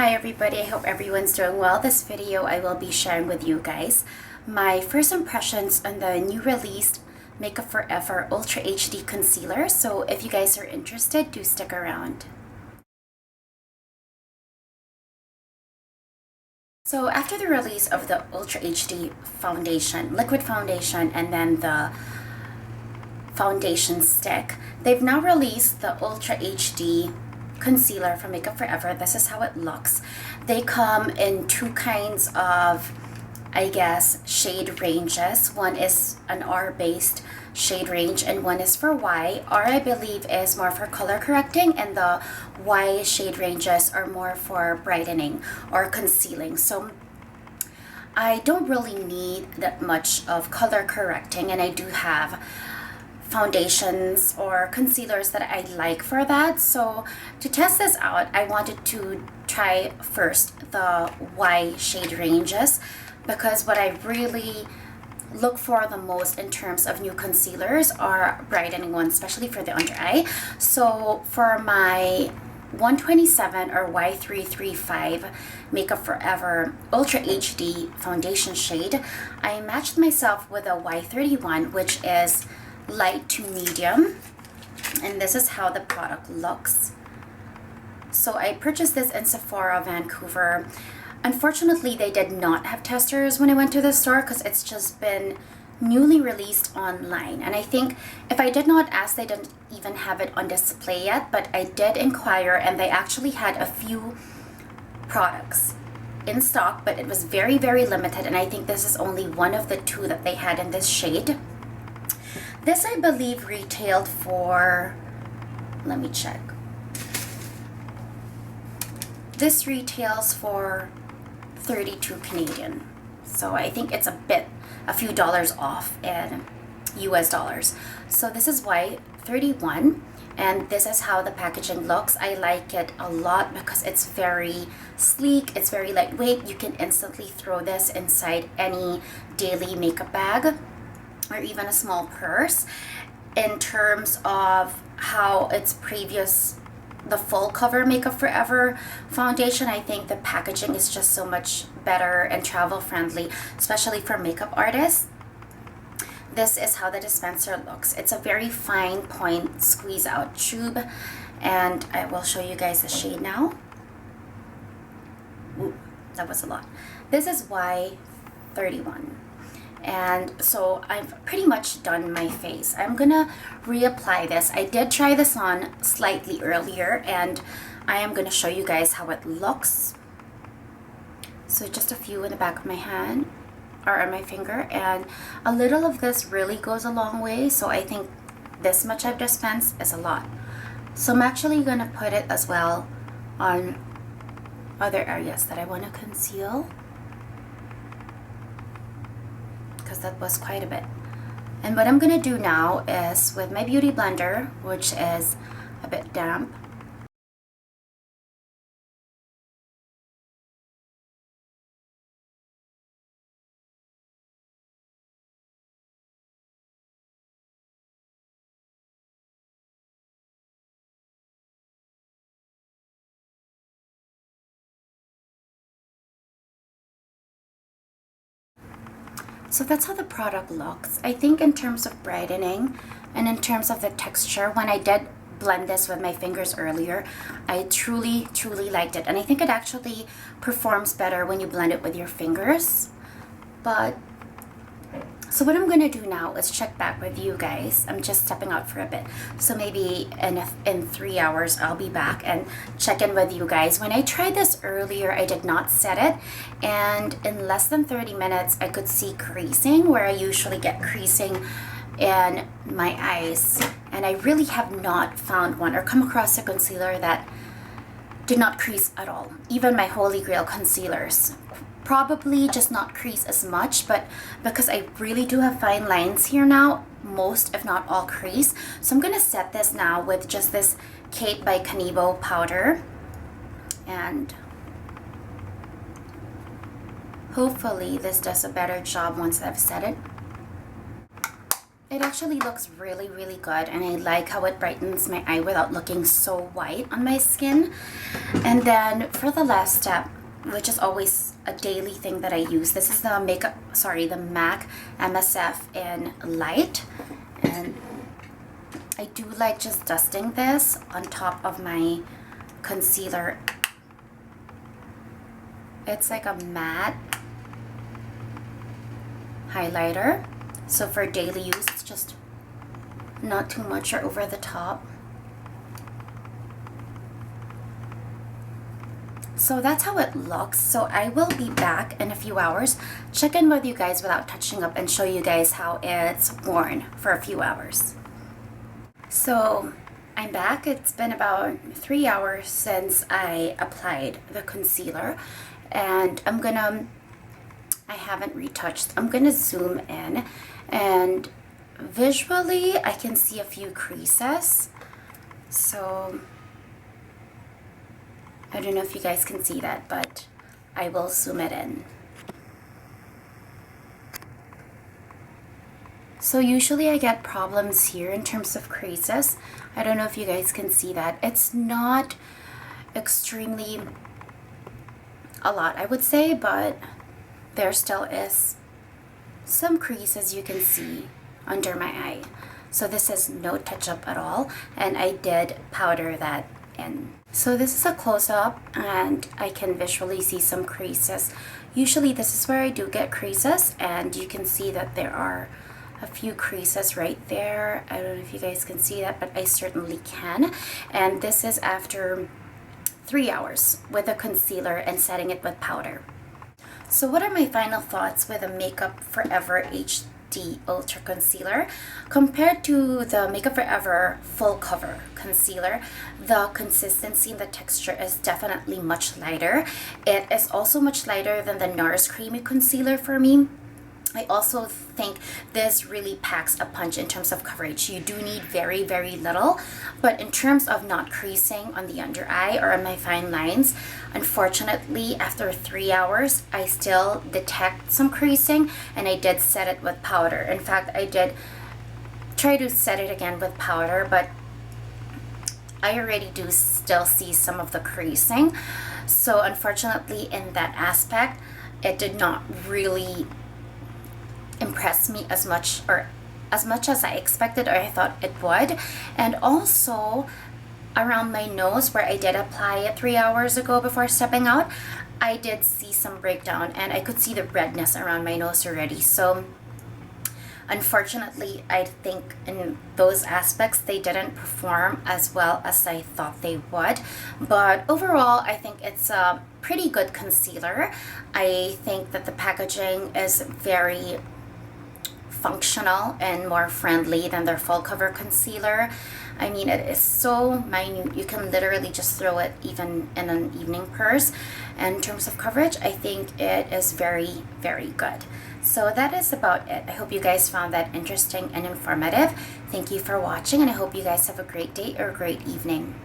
Hi everybody, I hope everyone's doing well. This video I will be sharing with you guys my first impressions on the new released Makeup Forever Ultra HD Concealer. So if you guys are interested, do stick around. So after the release of the Ultra HD foundation, liquid foundation, and then the foundation stick, they've now released the Ultra HD concealer from Makeup Forever. This is how it looks. They come in two kinds of, I guess, shade ranges. One is an R-based shade range and one is for Y. R, I believe, is more for color correcting, and the Y shade ranges are more for brightening or concealing. So I don't really need that much of color correcting, and I do have foundations or concealers that I like for that. So to test this out, I wanted to try first the Y shade ranges, because what I really look for the most in terms of new concealers are brightening ones, especially for the under eye. So for my 127 or Y335 Makeup Forever Ultra HD foundation shade, I matched myself with a Y31, which is light to medium, and this is how the product looks. So I purchased this in Sephora Vancouver. Unfortunately, they did not have testers when I went to the store because it's just been newly released online, and I think if I did not ask, they didn't even have it on display yet. But I did inquire, and they actually had a few products in stock, but it was very limited, and I think this is only one of the two that they had in this shade. This, I believe, retailed for, let me check. This retails for 32 Canadian. So I think it's a few dollars off in US dollars. So this is Y31, and this is how the packaging looks. I like it a lot because it's very sleek, it's very lightweight. You can instantly throw this inside any daily makeup bag or even a small purse. In terms of how its previous, the full cover Makeup Forever foundation, I think the packaging is just so much better and travel friendly, especially for makeup artists. This is how the dispenser looks. It's a very fine point squeeze out tube, and I will show you guys the shade now. Ooh, that was a lot. This is Y31. And so I've pretty much done my face. I'm gonna reapply this. I did try this on slightly earlier, and I am gonna show you guys how it looks. So just a few in the back of my hand or on my finger, and a little of this really goes a long way. So I think this much I've dispensed is a lot. So I'm actually gonna put it as well on other areas that I want to conceal, because that was quite a bit. And what I'm gonna do now is, with my beauty blender, which is a bit damp, so that's how the product looks. I think in terms of brightening and in terms of the texture, when I did blend this with my fingers earlier, I truly liked it. And I think it actually performs better when you blend it with your fingers. But so what I'm gonna do now is check back with you guys. I'm just stepping out for a bit. So maybe in 3 hours, I'll be back and check in with you guys. When I tried this earlier, I did not set it. And in less than 30 minutes, I could see creasing, where I usually get creasing in my eyes. And I really have not found one or come across a concealer that did not crease at all. Even my Holy Grail concealers probably just not crease as much, but because I really do have fine lines here now, most if not all crease. So I'm gonna set this now with just this Kate by Kanibo powder, and hopefully this does a better job once I've set it. It actually looks really, really good, and I like how it brightens my eye without looking so white on my skin. And then for the last step, which is always a daily thing that I use, this is the the MAC MSF in Light. And I do like just dusting this on top of my concealer. It's like a matte highlighter. So for daily use, it's just not too much or over the top. So that's how it looks. So I will be back in a few hours, check in with you guys without touching up, and show you guys how it's worn for a few hours. So I'm back. It's been about 3 hours since I applied the concealer, and I haven't retouched. I'm gonna zoom in, and visually I can see a few creases. So I don't know if you guys can see that, but I will zoom it in. So usually I get problems here in terms of creases. I don't know if you guys can see that. It's not extremely a lot, I would say, but there still is some creases you can see under my eye. So this is no touch-up at all, and I did powder that in. So this is a close-up, and I can visually see some creases. Usually this is where I do get creases, and you can see that there are a few creases right there. I don't know if you guys can see that, but I certainly can. And this is after 3 hours with a concealer and setting it with powder. So what are my final thoughts with a Makeup Forever HD Ultra Concealer? Compared to the Makeup Forever Full Cover Concealer, the consistency and the texture is definitely much lighter. It is also much lighter than the NARS Creamy Concealer for me. I also think this really packs a punch in terms of coverage. You do need very, very little, but in terms of not creasing on the under eye or on my fine lines, unfortunately, after 3 hours, I still detect some creasing, and I did set it with powder. In fact, I did try to set it again with powder, but I already do still see some of the creasing. So unfortunately, in that aspect, it did not really impress me as much as I expected or I thought it would. And also around my nose, where I did apply it 3 hours ago before stepping out, I did see some breakdown, and I could see the redness around my nose already. So unfortunately, I think in those aspects they didn't perform as well as I thought they would. But overall, I think it's a pretty good concealer. I think that the packaging is very functional and more friendly than their full cover concealer. I mean, it is so minute, you can literally just throw it even in an evening purse. And in terms of coverage, I think it is very, very good. So that is about it. I hope you guys found that interesting and informative. Thank you for watching, and I hope you guys have a great day or a great evening.